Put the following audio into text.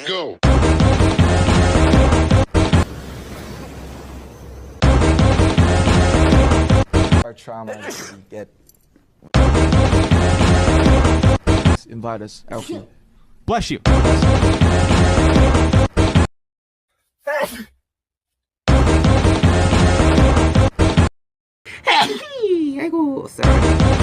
Go. Our trauma we get invite us, Alfie. Bless you. 아이고, sorry.